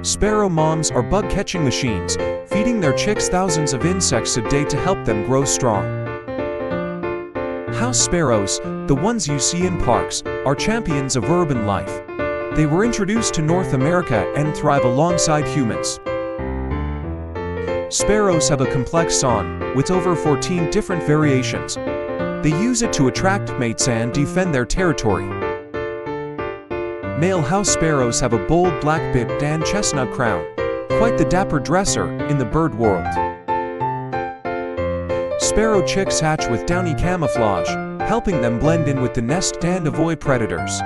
Sparrow moms are bug-catching machines, feeding their chicks thousands of insects a day to help them grow strong. House sparrows, the ones you see in parks, are champions of urban life. They were introduced to North America and thrive alongside humans. Sparrows have a complex song, with over 14 different variations. They use it to attract mates and defend their territory. Male house sparrows have a bold black bib and chestnut crown, quite the dapper dresser in the bird world. Sparrow chicks hatch with downy camouflage, helping them blend in with the nest and avoid predators.